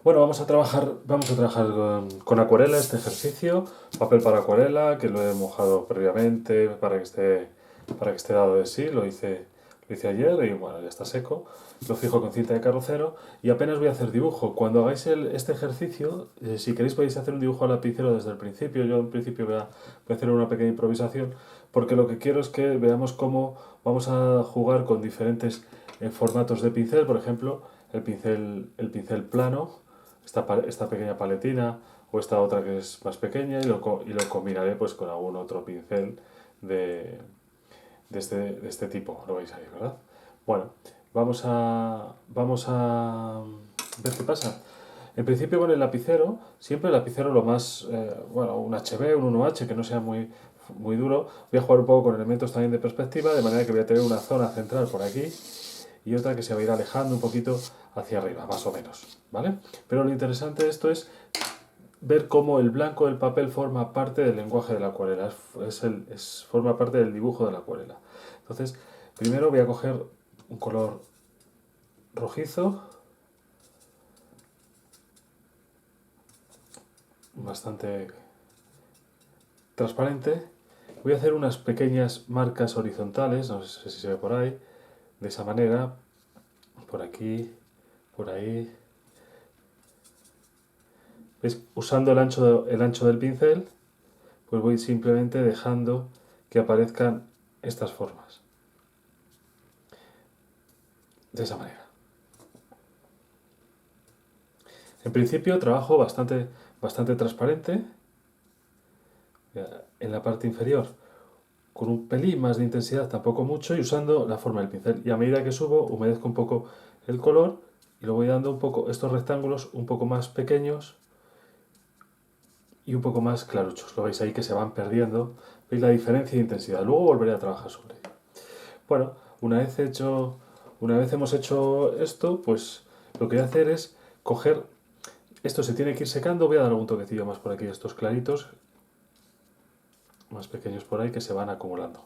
Bueno, vamos a trabajar con acuarela este ejercicio, papel para acuarela, que lo he mojado previamente para que esté dado de sí, lo hice ayer y bueno, ya está seco, lo fijo con cinta de carrocero y apenas voy a hacer dibujo. Cuando hagáis este ejercicio, si queréis podéis hacer un dibujo al lapicero desde el principio, yo en principio voy a hacer una pequeña improvisación, porque lo que quiero es que veamos cómo vamos a jugar con diferentes formatos de pincel, por ejemplo, el pincel plano, esta pequeña paletina o esta otra que es más pequeña y lo combinaré pues con algún otro pincel de, de este tipo. Lo veis ahí, ¿verdad? Bueno, vamos a ver qué pasa. En principio con el lapicero, siempre el lapicero lo más, bueno, un HB, un 1H que no sea muy duro. Voy a jugar un poco con elementos también de perspectiva, de manera que voy a tener una zona central por aquí y otra que se va a ir alejando un poquito hacia arriba, más o menos, ¿vale? Pero lo interesante de esto es ver cómo el blanco del papel forma parte del lenguaje de la acuarela, forma parte del dibujo de la acuarela. Entonces, primero voy a coger un color rojizo, bastante transparente. Voy a hacer unas pequeñas marcas horizontales, no sé si se ve por ahí, de esa manera, por aquí, por ahí. ¿Veis? Usando el ancho del pincel, pues voy simplemente dejando que aparezcan estas formas, de esa manera. En principio trabajo bastante transparente en la parte inferior, con un pelín más de intensidad, tampoco mucho, y usando la forma del pincel. Y a medida que subo, humedezco un poco el color y lo voy dando un poco, estos rectángulos un poco más pequeños y un poco más claruchos. Lo veis ahí que se van perdiendo. ¿Veis la diferencia de intensidad? Luego volveré a trabajar sobre ello. Bueno, una vez hemos hecho esto, pues lo que voy a hacer es coger. Esto se tiene que ir secando. Voy a dar algún toquecillo más por aquí, estos claritos, más pequeños por ahí, que se van acumulando.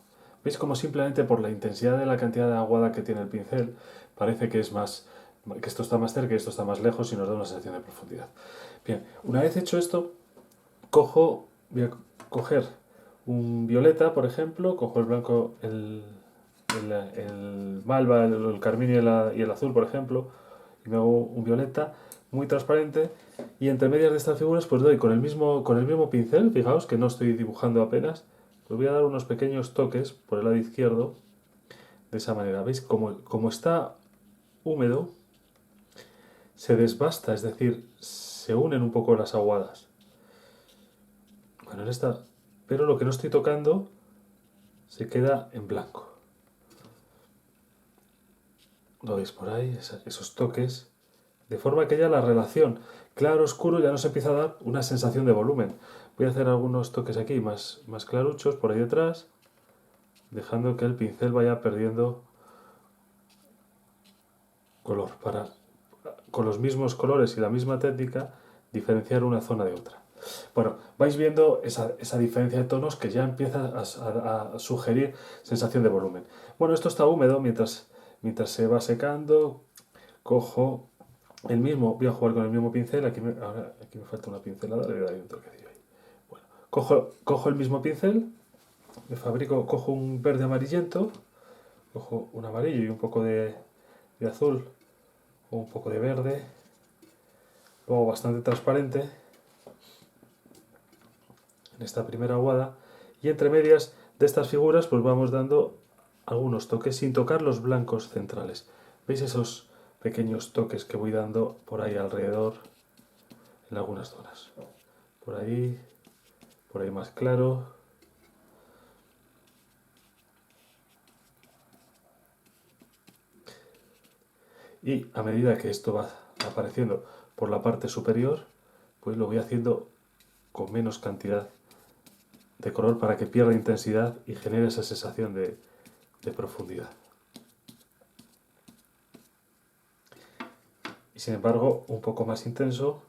¿Veis cómo simplemente por la intensidad de la cantidad de aguada que tiene el pincel parece que esto está más cerca y esto está más lejos y nos da una sensación de profundidad? Bien, una vez hecho esto, voy a coger un violeta, por ejemplo, cojo el blanco, el malva, el carmín y el azul, por ejemplo, y me hago un violeta muy transparente y entre medias de estas figuras pues doy con el mismo pincel, fijaos que no estoy dibujando apenas, pues voy a dar unos pequeños toques por el lado izquierdo de esa manera. ¿Veis? Como está húmedo, se desbasta, es decir, se unen un poco las aguadas. Bueno, pero lo que no estoy tocando se queda en blanco. Lo veis por ahí, esos toques, de forma que ya la relación claro-oscuro ya nos empieza a dar una sensación de volumen. Voy a hacer algunos toques aquí más claruchos por ahí detrás, dejando que el pincel vaya perdiendo color, para con los mismos colores y la misma técnica diferenciar una zona de otra. Bueno, vais viendo esa diferencia de tonos que ya empieza a sugerir sensación de volumen. Bueno, esto está húmedo mientras se va secando. Cojo voy a jugar con el mismo pincel. Aquí me falta una pincelada, le doy un toquecillo ahí. Bueno, cojo el mismo pincel, cojo un verde amarillento, cojo un amarillo y un poco de azul o un poco de verde, luego bastante transparente en esta primera aguada y entre medias de estas figuras pues vamos dando algunos toques sin tocar los blancos centrales. ¿Veis esos pequeños toques que voy dando por ahí alrededor en algunas zonas? Por ahí más claro. Y a medida que esto va apareciendo por la parte superior, pues lo voy haciendo con menos cantidad de color para que pierda intensidad y genere esa sensación de profundidad. Y sin embargo, un poco más intenso,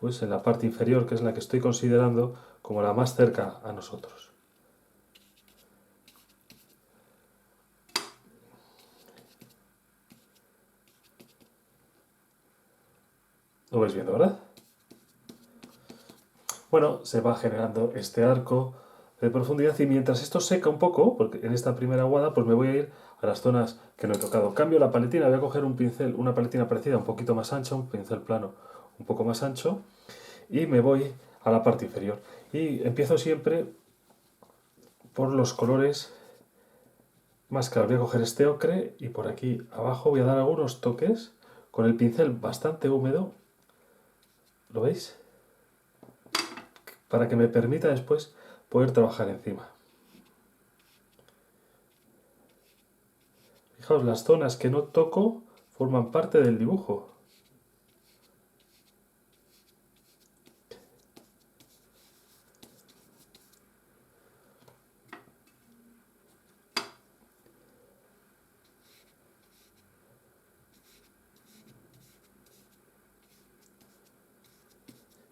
pues en la parte inferior, que es la que estoy considerando como la más cerca a nosotros. Lo vais viendo, ¿verdad? Bueno, se va generando este arco de profundidad y mientras esto seca un poco, porque en esta primera aguada, pues me voy a ir a las zonas que no he tocado. Cambio la paletina, voy a coger un pincel, una paletina parecida, un poquito más ancha, un pincel plano un poco más ancho, y me voy a la parte inferior. Y empiezo siempre por los colores más claros. Voy a coger este ocre y por aquí abajo voy a dar algunos toques con el pincel bastante húmedo. ¿Lo veis? Para que me permita después poder trabajar encima. Fijaos, las zonas que no toco forman parte del dibujo.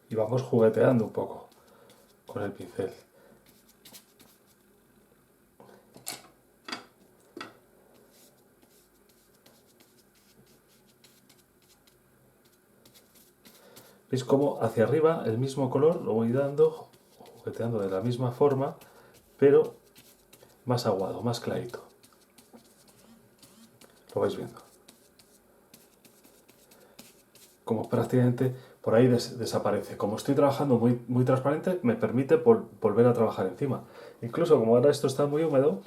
Y vamos jugueteando un poco con el pincel. ¿Veis cómo hacia arriba el mismo color lo voy dando, jugueteando de la misma forma, pero más aguado, más clarito? Lo vais viendo. Como prácticamente por ahí desaparece. Como estoy trabajando muy transparente, me permite volver a trabajar encima. Incluso como ahora esto está muy húmedo,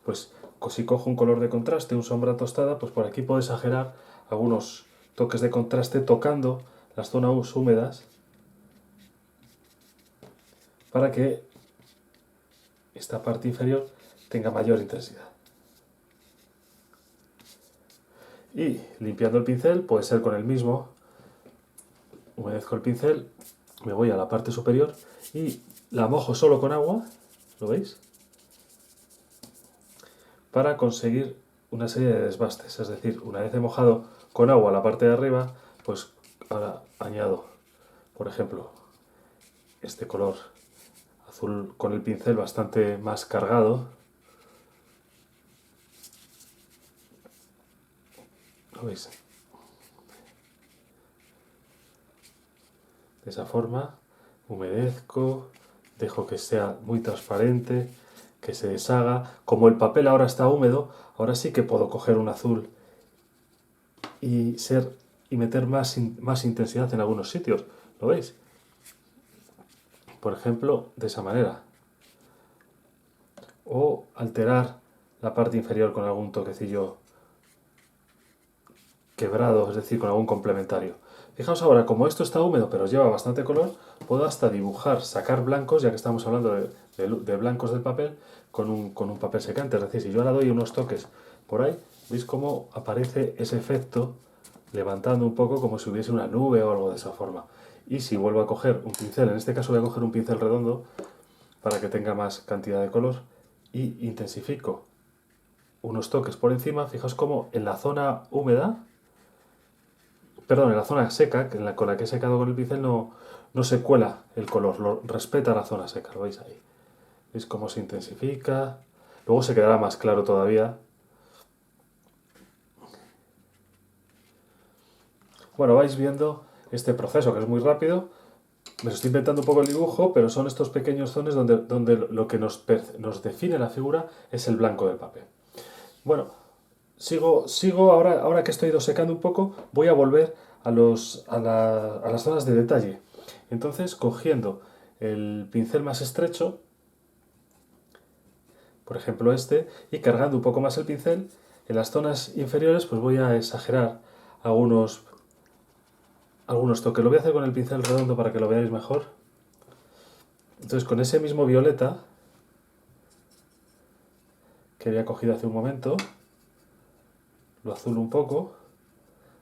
pues si cojo un color de contraste, un sombra tostada, pues por aquí puedo exagerar algunos toques de contraste tocando las zonas húmedas para que esta parte inferior tenga mayor intensidad. Y limpiando el pincel, puede ser con el mismo, humedezco el pincel, me voy a la parte superior y la mojo solo con agua, ¿lo veis? Para conseguir una serie de desbastes. Es decir, una vez he mojado con agua la parte de arriba, pues ahora añado, por ejemplo, este color azul con el pincel bastante más cargado. ¿Lo veis? De esa forma, humedezco, dejo que sea muy transparente, que se deshaga. Como el papel ahora está húmedo, ahora sí que puedo coger un azul y meter más intensidad en algunos sitios. ¿Lo veis? Por ejemplo, de esa manera. O alterar la parte inferior con algún toquecillo quebrado, es decir, con algún complementario. Fijaos ahora, como esto está húmedo pero lleva bastante color, puedo hasta dibujar, sacar blancos, ya que estamos hablando de blancos del papel, con un papel secante. Es decir, si yo ahora doy unos toques por ahí, veis cómo aparece ese efecto levantando un poco como si hubiese una nube o algo de esa forma. Y si vuelvo a coger un pincel, en este caso voy a coger un pincel redondo para que tenga más cantidad de color y intensifico unos toques por encima, fijaos cómo en la zona húmeda, perdón, en la zona seca, con la que he secado con el pincel, no se cuela el color, respeta la zona seca, lo veis ahí. ¿Veis cómo se intensifica? Luego se quedará más claro todavía. Bueno, vais viendo este proceso que es muy rápido. Me estoy inventando un poco el dibujo, pero son estos pequeños zones donde lo que nos define la figura es el blanco del papel. Bueno, sigo ahora que estoy secando un poco, voy a volver a las zonas de detalle. Entonces, cogiendo el pincel más estrecho, por ejemplo este, y cargando un poco más el pincel, en las zonas inferiores pues voy a exagerar algunos toques. Lo voy a hacer con el pincel redondo para que lo veáis mejor. Entonces, con ese mismo violeta que había cogido hace un momento, lo azul un poco,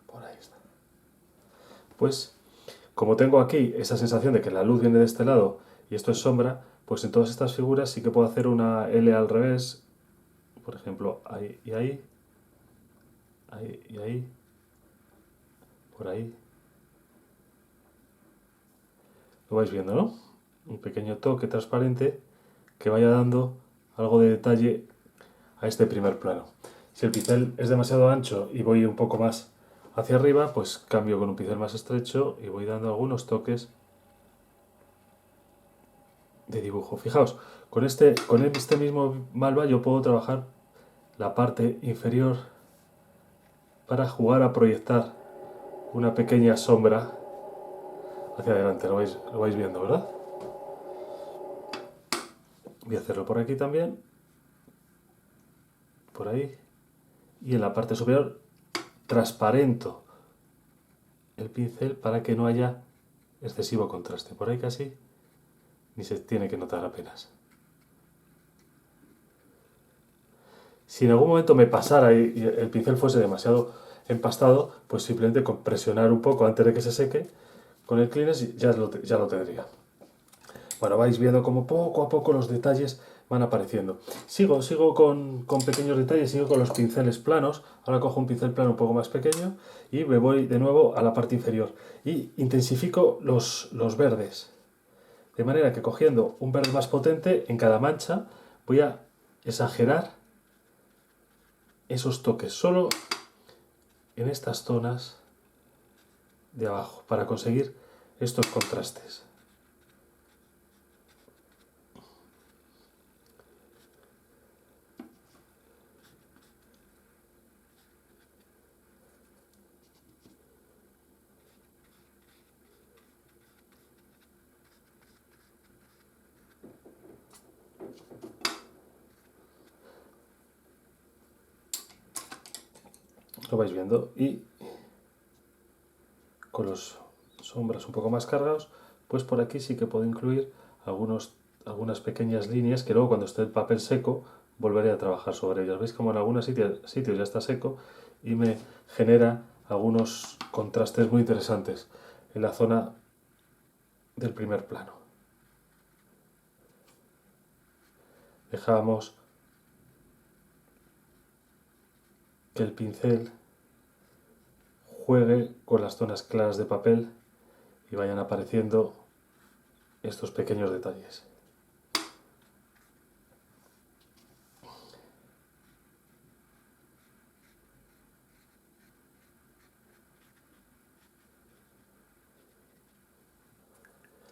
por ahí está. Pues como tengo aquí esa sensación de que la luz viene de este lado y esto es sombra, pues en todas estas figuras sí que puedo hacer una L al revés, por ejemplo, ahí y ahí, ahí y ahí, por ahí. Lo vais viendo, ¿no? Un pequeño toque transparente que vaya dando algo de detalle a este primer plano. Si el pincel es demasiado ancho y voy un poco más hacia arriba, pues cambio con un pincel más estrecho y voy dando algunos toques de dibujo. Fijaos, con este mismo malva yo puedo trabajar la parte inferior para jugar a proyectar una pequeña sombra hacia adelante. Lo vais viendo, ¿verdad? Voy a hacerlo por aquí también, por ahí, y en la parte superior transparento el pincel para que no haya excesivo contraste. Por ahí casi ni se tiene que notar apenas. Si en algún momento me pasara y el pincel fuese demasiado empastado, pues simplemente con presionar un poco antes de que se seque, con el Kleenex ya lo tendría. Bueno, vais viendo como poco a poco los detalles van apareciendo. Sigo con pequeños detalles, sigo con los pinceles planos. Ahora cojo un pincel plano un poco más pequeño y me voy de nuevo a la parte inferior. Y intensifico los verdes. De manera que cogiendo un verde más potente en cada mancha, voy a exagerar esos toques solo en estas zonas de abajo para conseguir estos contrastes. Lo vais viendo y con los sombras un poco más cargados, pues por aquí sí que puedo incluir algunas pequeñas líneas que luego cuando esté el papel seco volveré a trabajar sobre ellas. ¿Veis como en algunos sitios ya está seco y me genera algunos contrastes muy interesantes en la zona del primer plano? Dejamos que el pincel juegue con las zonas claras de papel y vayan apareciendo estos pequeños detalles.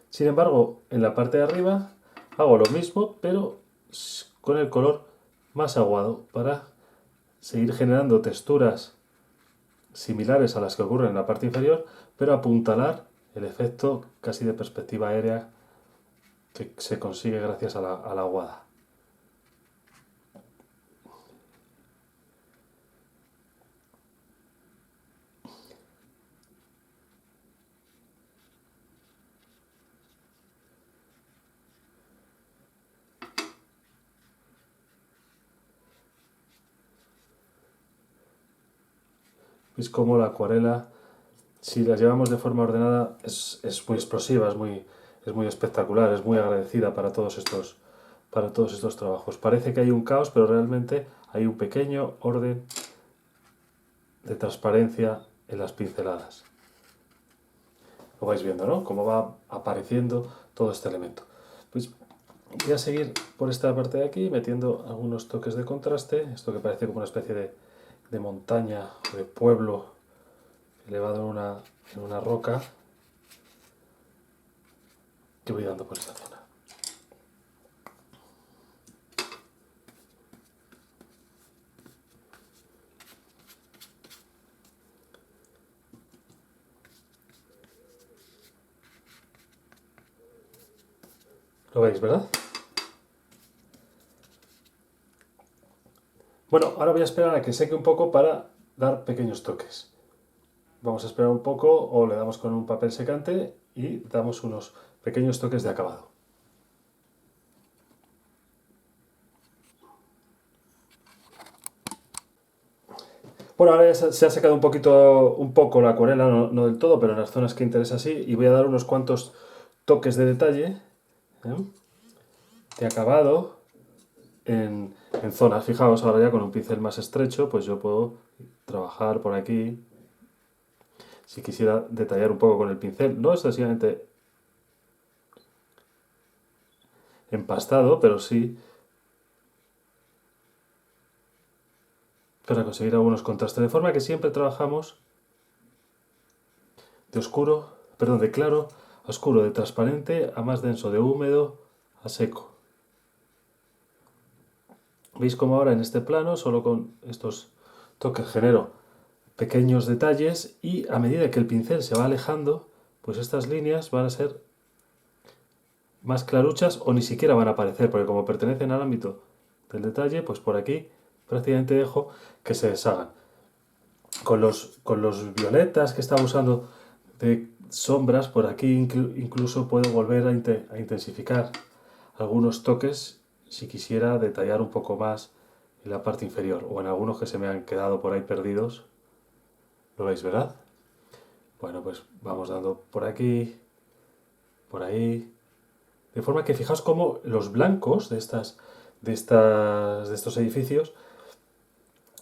Sin embargo, en la parte de arriba hago lo mismo, pero con el color más aguado para seguir generando texturas similares a las que ocurren en la parte inferior, pero apuntalar el efecto casi de perspectiva aérea que se consigue gracias a la aguada. Veis cómo la acuarela, si la llevamos de forma ordenada, es muy explosiva, es muy espectacular, es muy agradecida para todos estos trabajos. Parece que hay un caos, pero realmente hay un pequeño orden de transparencia en las pinceladas. Lo vais viendo, ¿no? Cómo va apareciendo todo este elemento. Pues voy a seguir por esta parte de aquí metiendo algunos toques de contraste, esto que parece como una especie de montaña o de pueblo elevado en una roca, que voy dando por esta zona. ¿Lo veis, verdad? Bueno, ahora voy a esperar a que seque un poco para dar pequeños toques. Vamos a esperar un poco o le damos con un papel secante y damos unos pequeños toques de acabado. Bueno, ahora ya se ha secado un poco la acuarela, no del todo, pero en las zonas que interesa sí, y voy a dar unos cuantos toques de detalle, ¿eh? De acabado en zonas. Fijaos, ahora ya con un pincel más estrecho, pues yo puedo trabajar por aquí. Si quisiera detallar un poco con el pincel, no excesivamente empastado, pero sí para conseguir algunos contrastes. De forma que siempre trabajamos oscuro, perdón, de claro a oscuro, de transparente a más denso, de húmedo a seco. ¿Veis cómo ahora en este plano, solo con estos toques, genero pequeños detalles y a medida que el pincel se va alejando, pues estas líneas van a ser más claruchas o ni siquiera van a aparecer, porque como pertenecen al ámbito del detalle, pues por aquí prácticamente dejo que se deshagan. Con los violetas que estaba usando de sombras, por aquí incluso puedo volver a intensificar algunos toques si quisiera detallar un poco más en la parte inferior o en algunos que se me han quedado por ahí perdidos. ¿Lo veis, verdad? Bueno, pues vamos dando por aquí, por ahí. De forma que fijaos cómo los blancos de estos edificios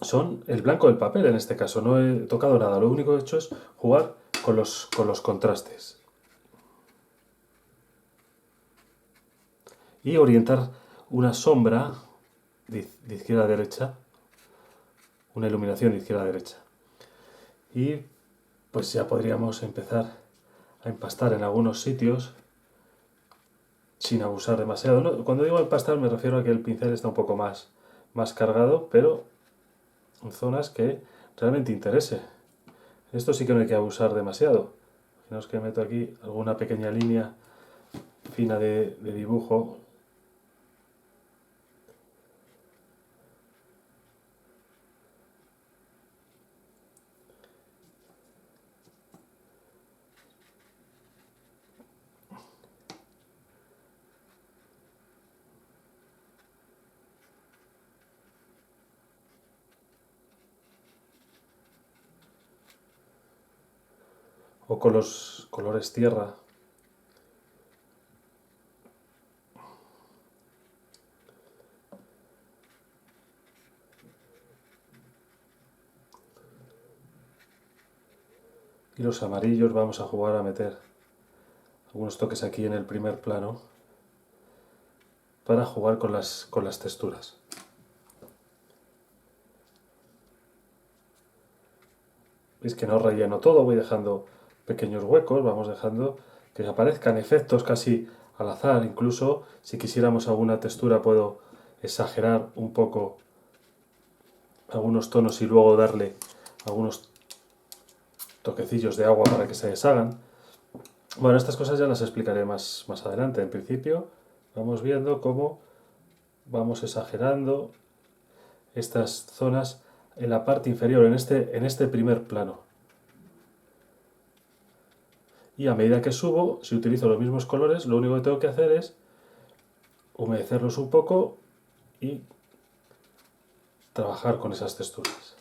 son el blanco del papel en este caso. No he tocado nada, lo único que he hecho es jugar con los contrastes. Y orientar una sombra de izquierda a derecha, una iluminación de izquierda a derecha. Y pues ya podríamos empezar a empastar en algunos sitios sin abusar demasiado. ¿No? Cuando digo empastar me refiero a que el pincel está un poco más cargado, pero en zonas que realmente interese. Esto sí que no hay que abusar demasiado. Imaginaos que meto aquí alguna pequeña línea fina de dibujo. O con los colores tierra. Y los amarillos vamos a jugar a meter algunos toques aquí en el primer plano para jugar con las texturas. Veis que no relleno todo, voy dejando pequeños huecos, vamos dejando que aparezcan efectos casi al azar. Incluso si quisiéramos alguna textura puedo exagerar un poco algunos tonos y luego darle algunos toquecillos de agua para que se deshagan. Bueno, estas cosas ya las explicaré más adelante. En principio vamos viendo cómo vamos exagerando estas zonas en la parte inferior, en este primer plano. Y a medida que subo, si utilizo los mismos colores, lo único que tengo que hacer es humedecerlos un poco y trabajar con esas texturas.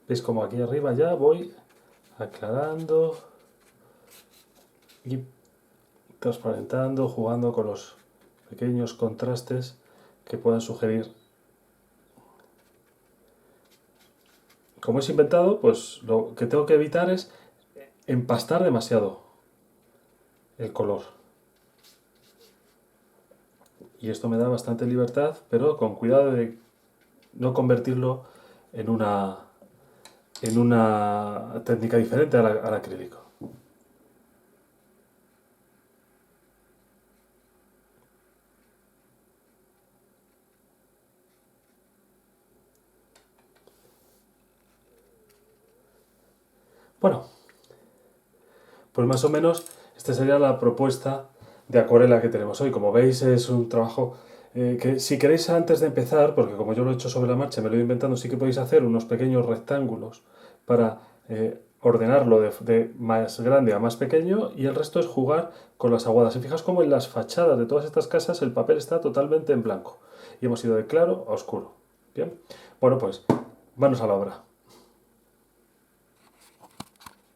¿Veis como aquí arriba ya voy aclarando y transparentando, jugando con los pequeños contrastes que puedan sugerir? Como es inventado, pues lo que tengo que evitar es empastar demasiado el color. Y esto me da bastante libertad, pero con cuidado de no convertirlo en una técnica diferente al acrílico. Bueno, pues más o menos esta sería la propuesta de acuarela que tenemos hoy. Como veis es un trabajo que si queréis antes de empezar, porque como yo lo he hecho sobre la marcha, me lo he ido inventando, sí que podéis hacer unos pequeños rectángulos para ordenarlo de más grande a más pequeño y el resto es jugar con las aguadas. Y fijaos como en las fachadas de todas estas casas el papel está totalmente en blanco y hemos ido de claro a oscuro. Bien, bueno pues manos a la obra.